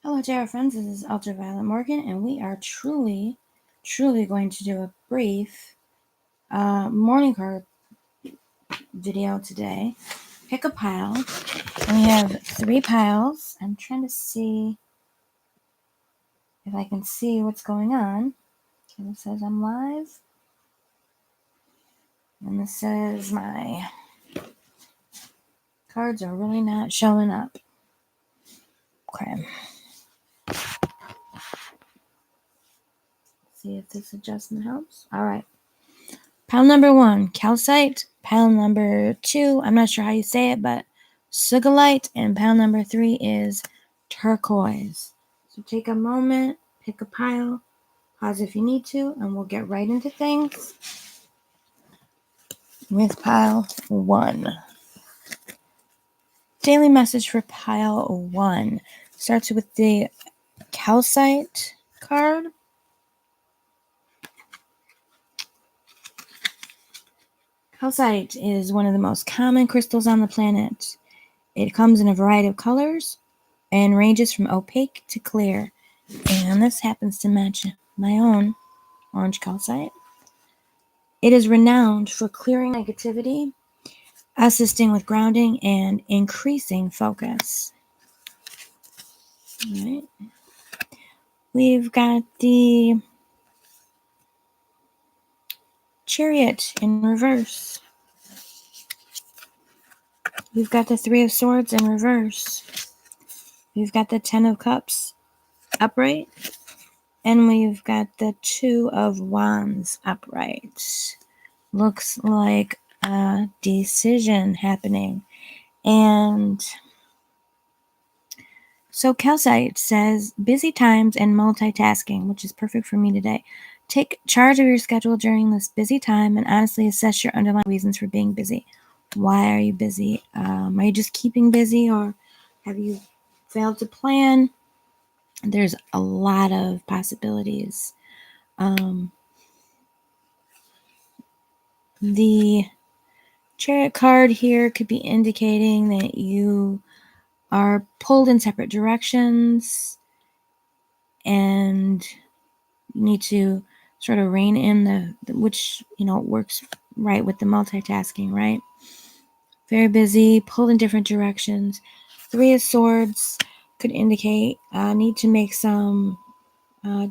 Hello, dear friends. This is Ultraviolet Morgan, and we are truly going to do a brief morning card video today. Pick a pile. And we have 3 piles. I'm trying to see if I can see what's going on. Okay, it says I'm live. And this says my cards are really not showing up. Okay. See if this adjustment helps. All right. Pile number 1, calcite. Pile number 2, I'm not sure how you say it, but sugilite. And pile number 3 is turquoise. So take a moment, pick a pile, pause if you need to, and we'll get right into things with pile 1. Daily message for pile 1 starts with the calcite card. Calcite is one of the most common crystals on the planet. It comes in a variety of colors and ranges from opaque to clear. And this happens to match my own orange calcite. It is renowned for clearing negativity, assisting with grounding, and increasing focus. All right. We've got the Chariot in reverse. We've got the 3 of Swords in reverse. We've got the 10 of Cups upright. And we've got the 2 of Wands upright. Looks like a decision happening. And so calcite says busy times and multitasking, which is perfect for me today. Take charge of your schedule during this busy time and honestly assess your underlying reasons for being busy. Why are you busy? Are you just keeping busy, or have you failed to plan? There's a lot of possibilities. The Chariot card here could be indicating that you are pulled in separate directions and you need to sort of rein in the which works right with the multitasking, right? Very busy, pulled in different directions. 3 of Swords could indicate need to make some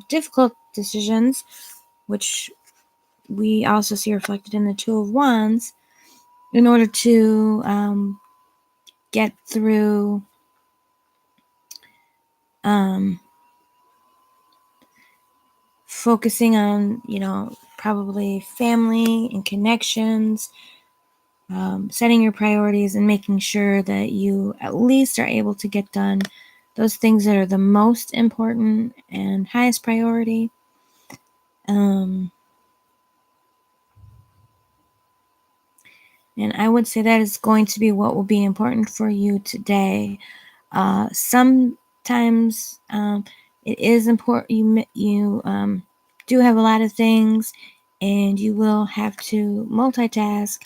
difficult decisions, which we also see reflected in the 2 of Wands, in order to get through focusing on, probably family and connections, setting your priorities and making sure that you at least are able to get done those things that are the most important and highest priority. And I would say that is going to be what will be important for you today. Sometimes it is important. You do have a lot of things, and you will have to multitask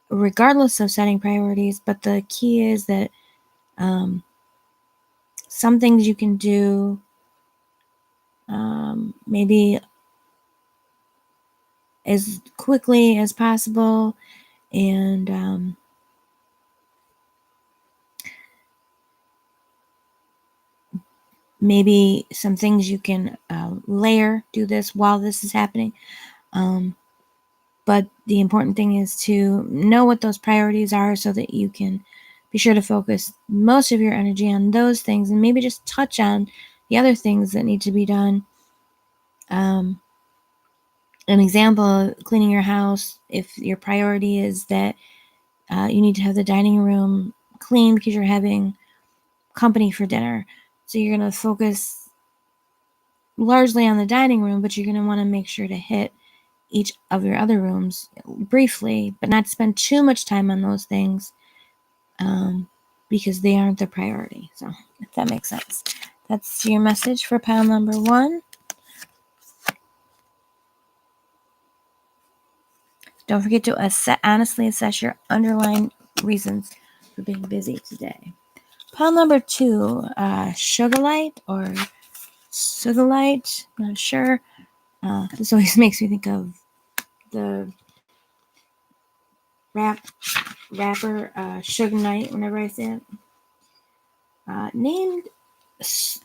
regardless of setting priorities. But the key is that some things you can do maybe as quickly as possible, and maybe some things you can do this while this is happening. But the important thing is to know what those priorities are so that you can be sure to focus most of your energy on those things and maybe just touch on the other things that need to be done. An example, cleaning your house, if your priority is that you need to have the dining room clean because you're having company for dinner. So you're going to focus largely on the dining room, but you're going to want to make sure to hit each of your other rooms briefly, but not spend too much time on those things because they aren't the priority. So if that makes sense. That's your message for pile number 1. Don't forget to honestly assess your underlying reasons for being busy today. Pile number 2, Sugarlight or Sugarlight, not sure. This always makes me think of the rapper Suge Knight whenever I see it. Named, that's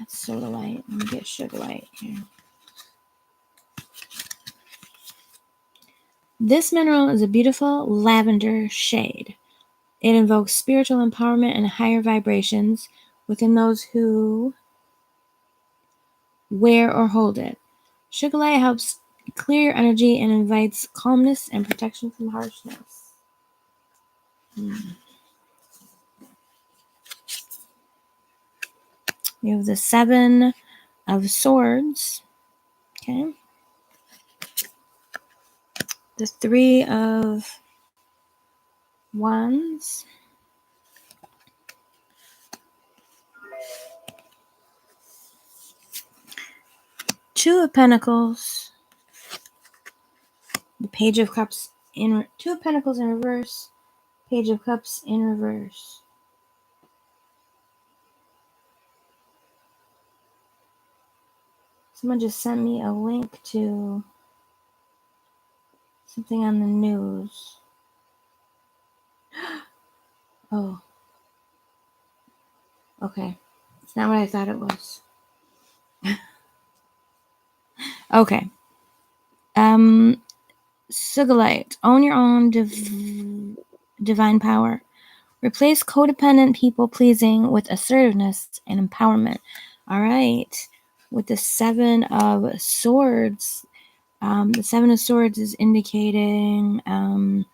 Soda Light. Let me get Sugar Light here. This mineral is a beautiful lavender shade. It invokes spiritual empowerment and higher vibrations within those who wear or hold it. Sugar Light helps clear your energy and invites calmness and protection from harshness. We have the 7 of Swords. Okay. The 3 of Wands. Two of Pentacles. The Page of Cups in 2 of Pentacles in reverse. Page of Cups in reverse. Someone just sent me a link to something on the news. Oh. Okay. It's not what I thought it was. Okay. Sugarlight. Own your own divine power. Replace codependent people pleasing with assertiveness and empowerment. All right. With the 7 of Swords, the 7 of Swords is indicating my.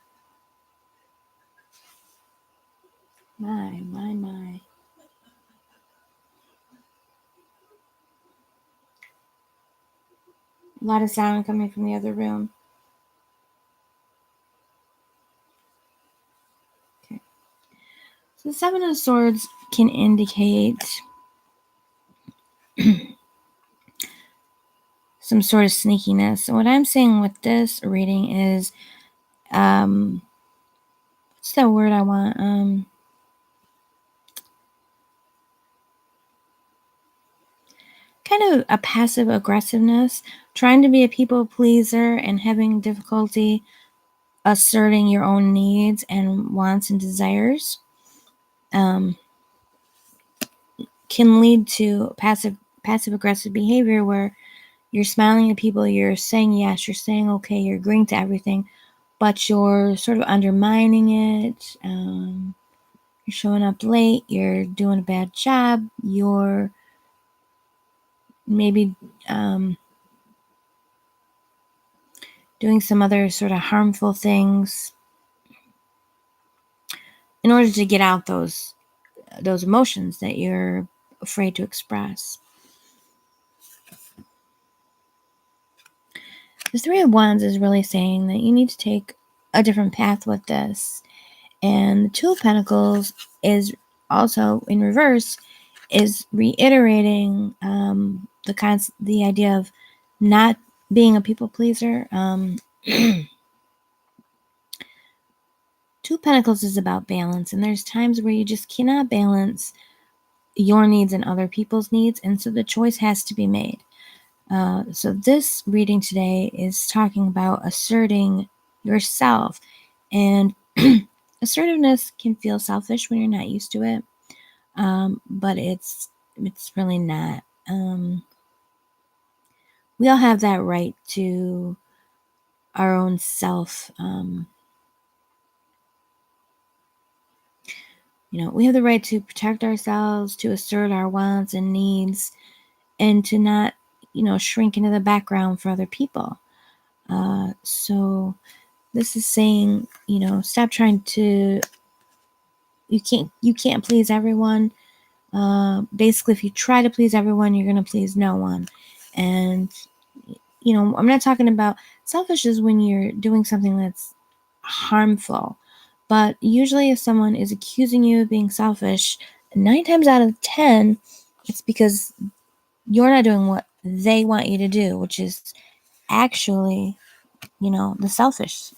A lot of sound coming from the other room. Okay. So the 7 of Swords can indicate some sort of sneakiness. So what I'm saying with this reading is, what's that word I want? Kind of a passive aggressiveness, trying to be a people pleaser and having difficulty asserting your own needs and wants and desires. Can lead to passive aggressive behavior where you're smiling at people, you're saying yes, you're saying okay, you're agreeing to everything, but you're sort of undermining it. You're showing up late, you're doing a bad job, you're maybe doing some other sort of harmful things in order to get out those emotions that you're afraid to express. The 3 of Wands is really saying that you need to take a different path with this. And the 2 of Pentacles is also in reverse, is reiterating the idea of not being a people pleaser. 2 of Pentacles is about balance, and there's times where you just cannot balance your needs and other people's needs, and so the choice has to be made. So this reading today is talking about asserting yourself, and assertiveness can feel selfish when you're not used to it, but it's really not. We all have that right to our own self. We have the right to protect ourselves, to assert our wants and needs, and to not, shrink into the background for other people. So this is saying, stop trying to. You can't please everyone. Basically, if you try to please everyone, you're going to please no one. And I'm not talking about selfish is when you're doing something that's harmful. But usually if someone is accusing you of being selfish, 9 times out of 10, it's because you're not doing what they want you to do, which is actually, the selfishness.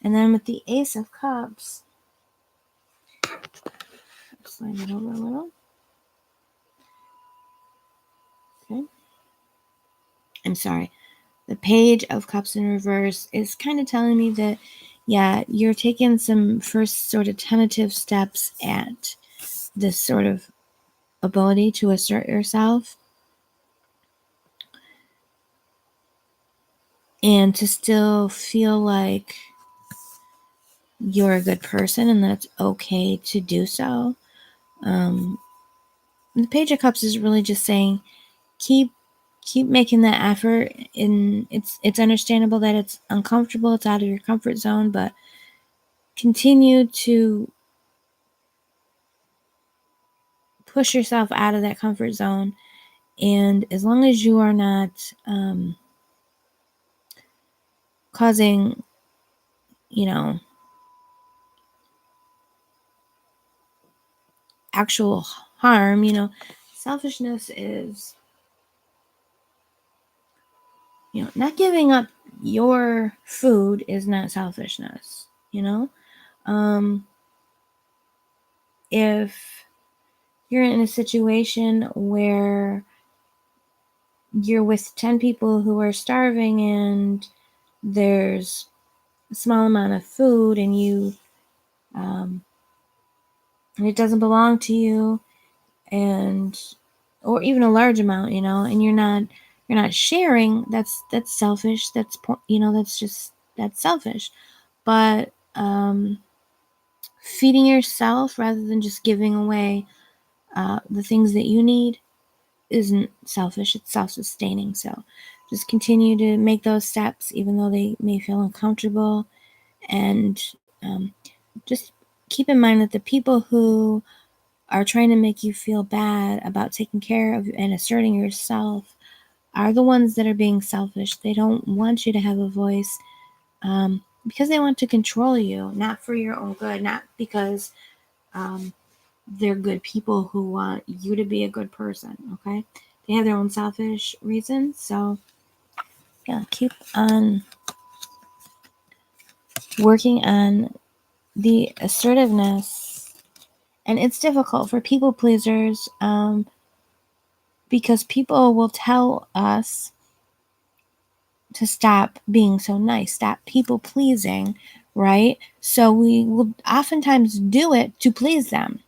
And then with the Ace of Cups, Slide it over a little. Okay. I'm sorry. The Page of Cups in reverse is kind of telling me that, yeah, you're taking some first sort of tentative steps at this sort of ability to assert yourself and to still feel like you're a good person and that's okay to do so. The Page of Cups is really just saying keep making that effort, and it's understandable that it's uncomfortable, it's out of your comfort zone, but continue to push yourself out of that comfort zone. And as long as you are not causing, actual harm, selfishness is, not giving up your food is not selfishness, if you're in a situation where you're with 10 people who are starving and there's a small amount of food and and it doesn't belong to you, and or even a large amount, and you're not sharing, that's selfish, that's selfish. But feeding yourself rather than just giving away the things that you need isn't selfish, it's self-sustaining. So just continue to make those steps even though they may feel uncomfortable, and just keep in mind that the people who are trying to make you feel bad about taking care of and asserting yourself are the ones that are being selfish. They don't want you to have a voice because they want to control you, not for your own good, not because they're good people who want you to be a good person, okay? They have their own selfish reasons. So, yeah, keep on working on the assertiveness. And it's difficult for people pleasers because people will tell us to stop being so nice, stop people pleasing, right? So we will oftentimes do it to please them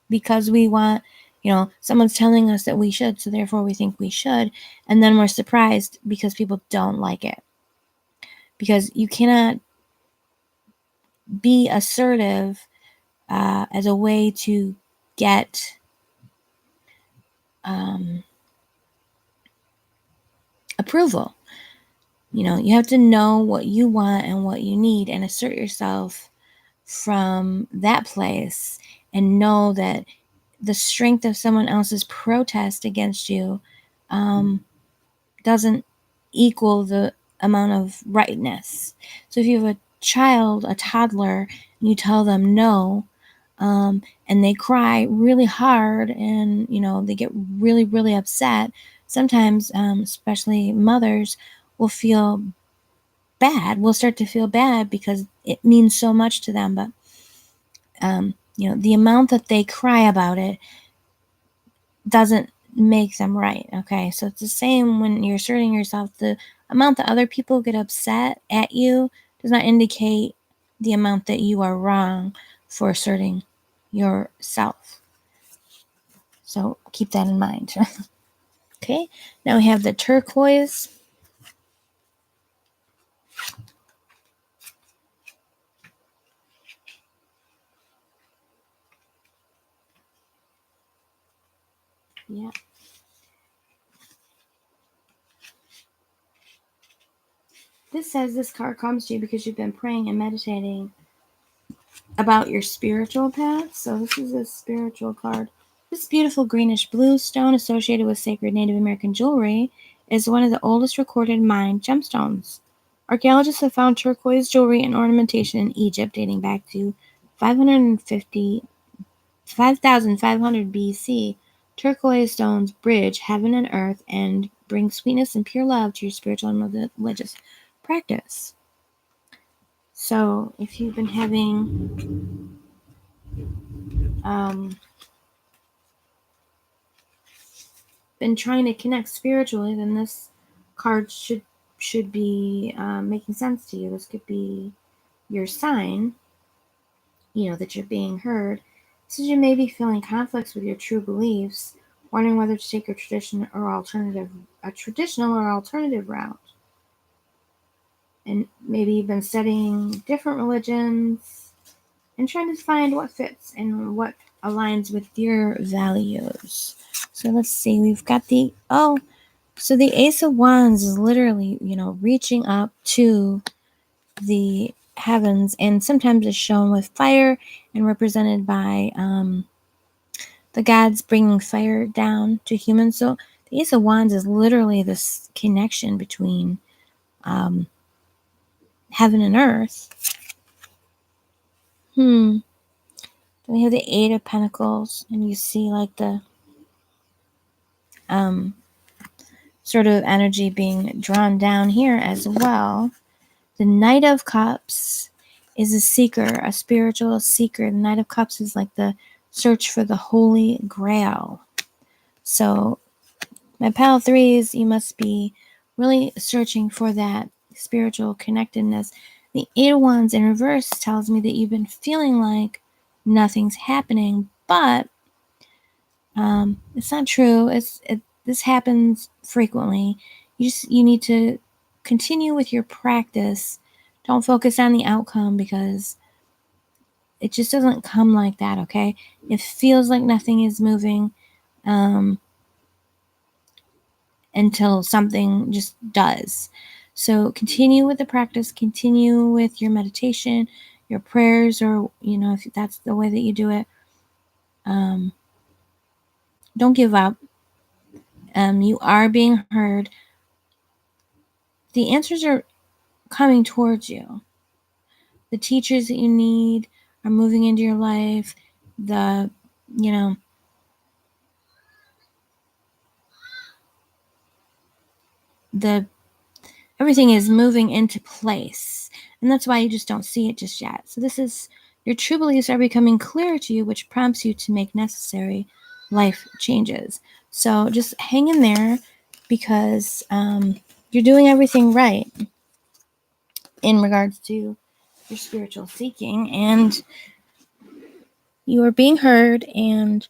because we want, someone's telling us that we should, so therefore we think we should, and then we're surprised because people don't like it. Because you cannot be assertive as a way to get approval. You have to know what you want and what you need and assert yourself from that place, and know that the strength of someone else's protest against you doesn't equal the amount of rightness. So if you have a toddler, and you tell them no, and they cry really hard, and they get really, really upset, sometimes, especially mothers, will feel bad. Will start to feel bad because it means so much to them. But the amount that they cry about it doesn't make them right. Okay, so it's the same when you're asserting yourself. The amount that other people get upset at you does not indicate the amount that you are wrong for asserting yourself. So keep that in mind. Okay, now we have the turquoise. Yeah. This says this card comes to you because you've been praying and meditating about your spiritual path. So this is a spiritual card. This beautiful greenish blue stone associated with sacred Native American jewelry is one of the oldest recorded mined gemstones. Archaeologists have found turquoise jewelry and ornamentation in Egypt dating back to 5,500 BC. Turquoise stones bridge heaven and earth and bring sweetness and pure love to your spiritual and religious practice. So if you've been having been trying to connect spiritually, then this card should be making sense to you. This could be your sign, that you're being heard. So you may be feeling conflicts with your true beliefs, wondering whether to take a traditional or alternative route. And maybe you've been studying different religions and trying to find what fits and what aligns with your values. So let's see, we've got the Ace of Wands is literally, reaching up to the heavens, and sometimes it's shown with fire and represented by the gods bringing fire down to humans. So the Ace of Wands is literally this connection between heaven and earth. Then we have the Eight of Pentacles, and you see like the sort of energy being drawn down here as well. The Knight of Cups is a seeker, a spiritual seeker. The Knight of Cups is like the search for the Holy Grail. So, my pile threes, you must be really searching for that spiritual connectedness. The Eight of Wands in reverse tells me that you've been feeling like nothing's happening, but it's not true. This happens frequently. You need to continue with your practice. Don't focus on the outcome, because it just doesn't come like that, okay? It feels like nothing is moving until something just does. So continue with the practice, continue with your meditation, your prayers, or, if that's the way that you do it. Don't give up. You are being heard. The answers are coming towards you. The teachers that you need are moving into your life. The, everything is moving into place. And that's why you just don't see it just yet. So your true beliefs are becoming clear to you, which prompts you to make necessary life changes. So just hang in there, because you're doing everything right in regards to your spiritual seeking, and you are being heard, and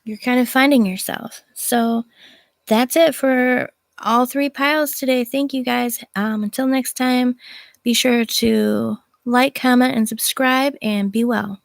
you're kind of finding yourself. So that's it for all three piles today. Thank you guys. Until next time, be sure to like, comment, and subscribe, and be well.